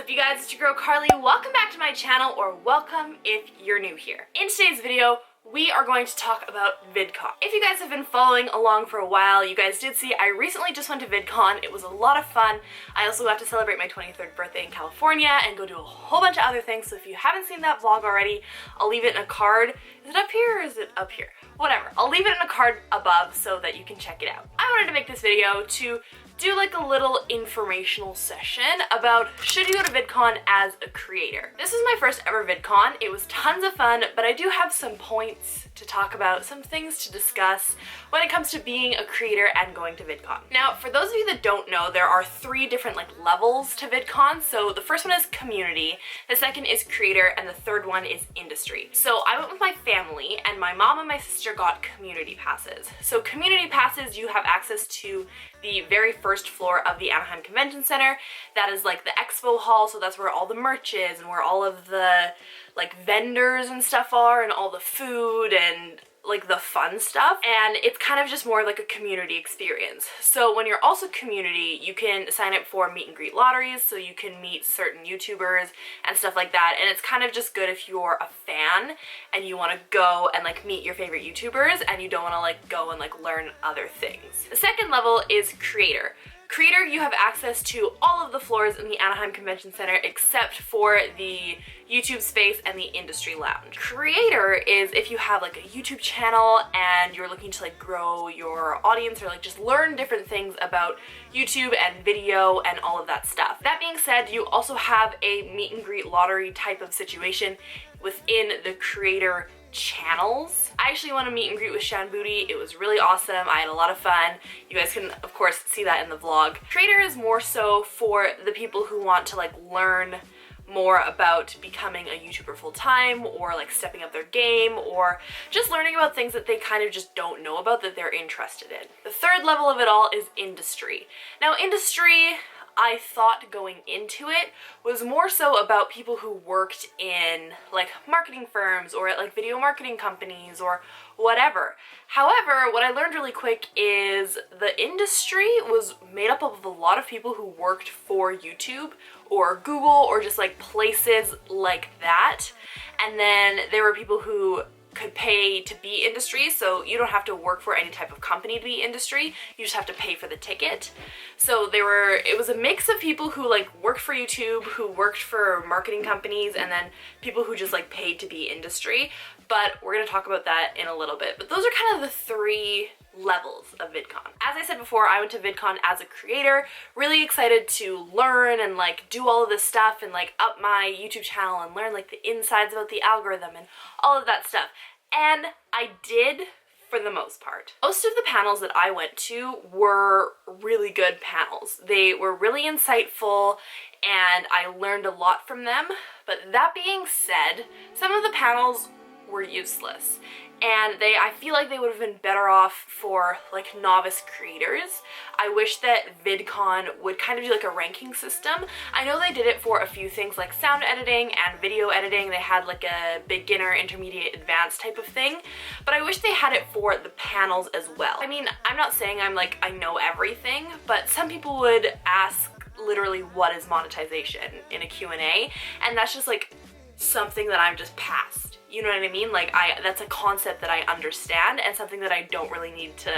up, you guys? It's your girl Carly. Welcome back to my channel, or welcome if you're new here. In today's video, we are going to talk about Vidcon. If you guys have been following along for a while, you guys did see I recently just went to Vidcon. It was a lot of fun. I also got to celebrate my 23rd birthday in California and go do a whole bunch of other things. So if you haven't seen that vlog already, I'll leave it in a card. Is it up here or is it up here? Whatever. I'll leave it in a card above so that you can check it out. I wanted to make this video to do like a little informational session about should you go to Vidcon as a creator. This is my first ever Vidcon. It was tons of fun, but I do have some points to talk about, some things to discuss when it comes to being a creator and going to Vidcon. Now, for those of you that don't know, there are three different levels to Vidcon. So the first one is community, the second is creator, and the third one is industry. So I went with my family, and my mom and my sister got community passes. So community passes, you have access to the very first floor of the Anaheim Convention Center. That is like the expo hall, so that's where all the merch is and where all of the vendors and stuff are and all the food and like the fun stuff, and it's kind of just more like a community experience. So when you're also community, you can sign up for meet and greet lotteries, so you can meet certain YouTubers and stuff like that, and it's kind of just good if you're a fan and you want to go and meet your favorite YouTubers and you don't want to go and learn other things. The second level is creator. Creator, you have access to all of the floors in the Anaheim Convention Center except for the YouTube space and the industry lounge. Creator is if you have a YouTube channel and you're looking to grow your audience or just learn different things about YouTube and video and all of that stuff. That being said, you also have a meet and greet lottery type of situation within the creator channels. I actually went to meet and greet with Shan Booty. It was really awesome. I had a lot of fun. You guys can of course see that in the vlog. Creator is more so for the people who want to learn more about becoming a YouTuber full-time, or stepping up their game, or just learning about things that they kind of just don't know about that they're interested in. The third level of it all is industry. Now industry, I thought going into it was more so about people who worked in marketing firms or at video marketing companies or whatever. However, what I learned really quick is the industry was made up of a lot of people who worked for YouTube or Google or just places like that. And then there were people who could pay to be industry, so you don't have to work for any type of company to be industry, you just have to pay for the ticket. So it was a mix of people who worked for YouTube, who worked for marketing companies, and then people who just paid to be industry. But we're gonna talk about that in a little bit. But those are kind of the three levels of Vidcon. As I said before, I went to Vidcon as a creator, really excited to learn and do all of this stuff and up my YouTube channel and learn the insides about the algorithm and all of that stuff. And I did, for the most part. Most of the panels that I went to were really good panels. They were really insightful and I learned a lot from them. But that being said, some of the panels were useless. And I feel like they would have been better off for novice creators. I wish that Vidcon would kind of do a ranking system. I know they did it for a few things like sound editing and video editing. They had a beginner, intermediate, advanced type of thing. But I wish they had it for the panels as well. I mean, I'm not saying I'm I know everything, but some people would ask literally what is monetization in a Q&A, and that's just something that I'm just past. You know what I mean? That's a concept that I understand and something that I don't really need to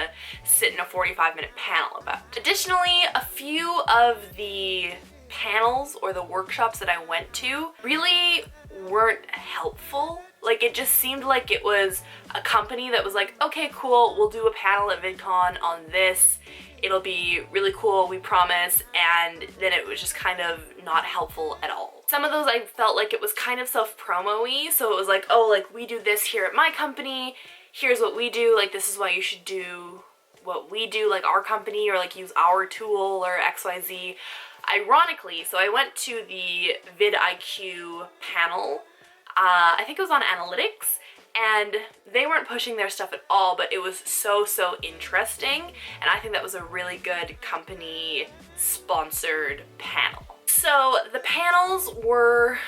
sit in a 45-minute panel about. Additionally, a few of the panels or the workshops that I went to really weren't helpful. It just seemed like it was a company that was okay, cool, we'll do a panel at Vidcon on this. It'll be really cool, we promise, and then it was just kind of not helpful at all. Some of those I felt like it was kind of self-promo-y, so it was oh, we do this here at my company, here's what we do, this is why you should do what we do, our company, or use our tool, or XYZ. Ironically, so I went to the vidIQ panel, I think it was on analytics, and they weren't pushing their stuff at all, but it was so interesting, and I think that was a really good company sponsored panel. So the panels were,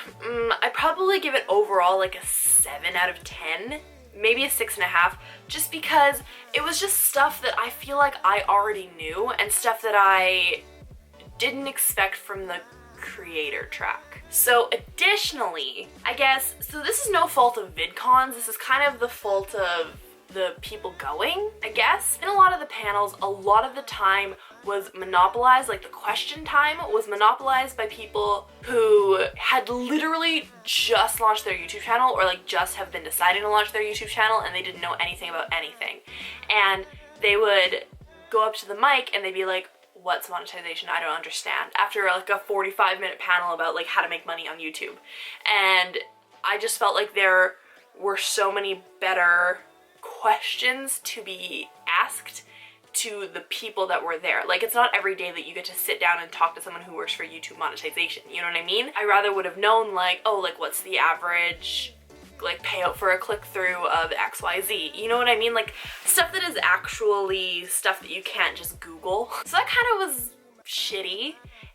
I'd probably give it overall a 7 out of 10, maybe a 6.5, just because it was just stuff that I feel I already knew and stuff that I didn't expect from the creator track. So additionally, I guess, so this is no fault of VidCons, this is kind of the fault of the people going, I guess. In a lot of the panels, a lot of the time was monopolized, like the question time was monopolized by people who had literally just launched their YouTube channel or like just have been deciding to launch their YouTube channel and they didn't know anything about anything. And they would go up to the mic and they'd be like, what's monetization? I don't understand. After like a 45-minute panel about like how to make money on YouTube. And I just felt like there were so many better questions to be asked to the people that were there. Like, it's not every day that you get to sit down and talk to someone who works for YouTube monetization, you know what I mean? I rather would have known like, oh, like what's the average like payout for a click-through of XYZ, you know what I mean? Like stuff that is actually stuff that you can't just Google. So that kind of was shitty,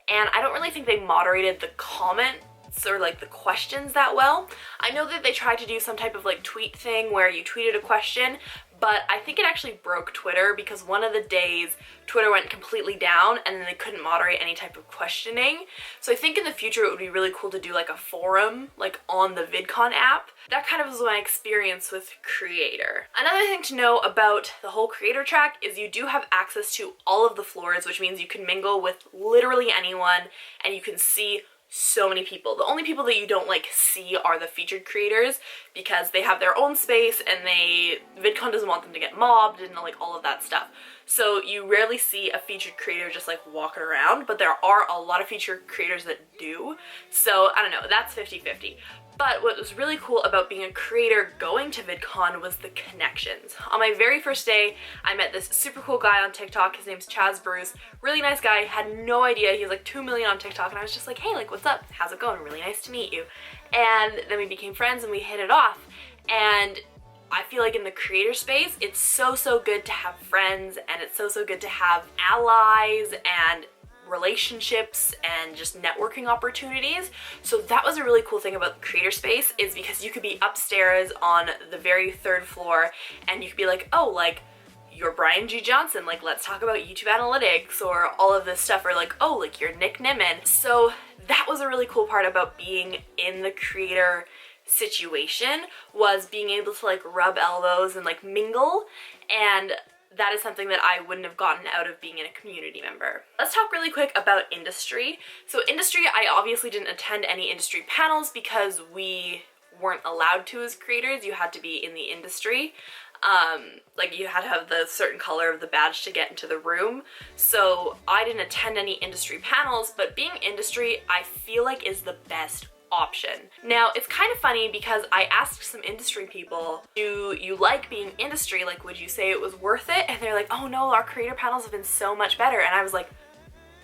and I don't really think they moderated the comments or like the questions that well. I know that they tried to do some type of like tweet thing where you tweeted a question, but I think it actually broke Twitter because one of the days Twitter went completely down and then they couldn't moderate any type of questioning. So I think in the future it would be really cool to do like a forum like on the VidCon app. That kind of was my experience with Creator. Another thing to know about the whole Creator track is you do have access to all of the floors, which means you can mingle with literally anyone and you can see so many people. The only people that you don't like see are the featured creators because they have their own space and VidCon doesn't want them to get mobbed and like all of that stuff. So you rarely see a featured creator just like walking around, but there are a lot of featured creators that do. So I don't know, that's 50-50. But what was really cool about being a creator going to VidCon was the connections. On my very first day, I met this super cool guy on TikTok. His name's Chaz Bruce. Really nice guy. Had no idea. He has like 2 million on TikTok, and I was just like, hey, like, what's up? How's it going? Really nice to meet you. And then we became friends and we hit it off. And I feel like in the creator space, it's so good to have friends, and it's so good to have allies and relationships and just networking opportunities. So that was a really cool thing about the creator space, is because you could be upstairs on the very 3rd floor and you could be like, oh, like, you're Brian G. Johnson, like, let's talk about YouTube analytics or all of this stuff, or like, oh, like, you're Nick Nimmin. So that was a really cool part about being in the creator situation, was being able to like rub elbows and like mingle, and that is something that I wouldn't have gotten out of being in a community member. Let's talk really quick about industry. So industry, I obviously didn't attend any industry panels because we weren't allowed to as creators. You had to be in the industry. Like you had to have the certain color of the badge to get into the room. So I didn't attend any industry panels, but being industry, I feel like is the best option. Now, it's kind of funny because I asked some industry people, do you like being industry? Like, would you say it was worth it? And they're like, oh no, our creator panels have been so much better. And I was like,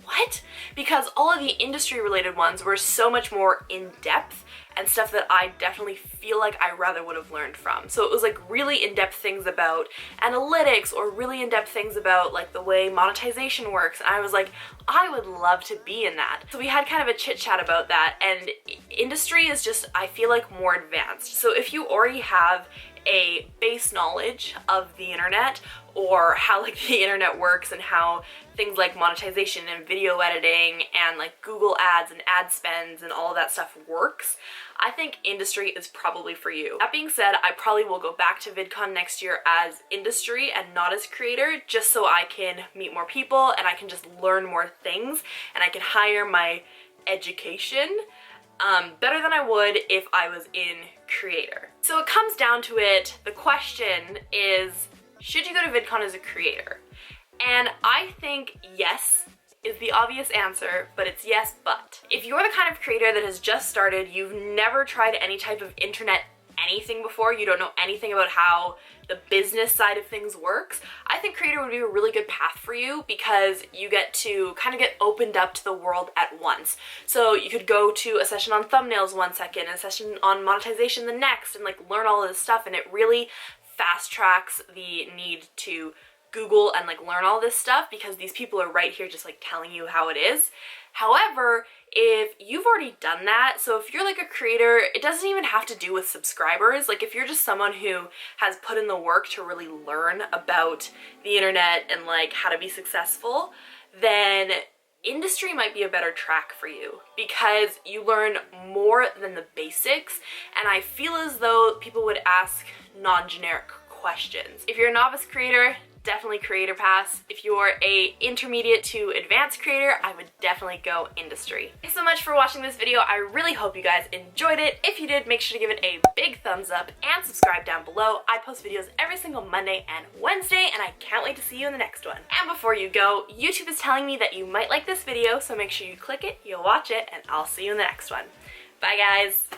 what? Because all of the industry related ones were so much more in-depth and stuff that I definitely feel like I rather would have learned from. So it was like really in-depth things about analytics, or really in-depth things about like the way monetization works. And I was like, I would love to be in that. So we had kind of a chit chat about that, and industry is just, I feel like, more advanced. So if you already have a base knowledge of the internet, or how like the internet works and how things like monetization and video editing and like Google ads and ad spends and all of that stuff works, I think industry is probably for you. That being said, I probably will go back to VidCon next year as industry and not as creator, just so I can meet more people and I can just learn more things and I can hire my education better than I would if I was in creator. So it comes down to it, the question is, should you go to VidCon as a creator? And I think yes is the obvious answer, but it's yes, but. If you're the kind of creator that has just started, you've never tried any type of internet anything before, you don't know anything about how the business side of things works, I think creator would be a really good path for you, because you get to kind of get opened up to the world at once. So you could go to a session on thumbnails 1 second, and a session on monetization the next, and like learn all of this stuff, and it really fast tracks the need to Google and like learn all this stuff, because these people are right here just like telling you how it is. However, if you've already done that, so if you're like a creator, it doesn't even have to do with subscribers. Like if you're just someone who has put in the work to really learn about the internet and like how to be successful, then industry might be a better track for you because you learn more than the basics, and I feel as though people would ask non-generic questions. If you're a novice creator, definitely creator pass. If you're a intermediate to advanced creator, I would definitely go industry. Thanks so much for watching this video. I really hope you guys enjoyed it. If you did, make sure to give it a big thumbs up and subscribe down below. I post videos every single Monday and Wednesday, and I can't wait to see you in the next one. And before you go, YouTube is telling me that you might like this video, so make sure you click it, you'll watch it, and I'll see you in the next one. Bye guys!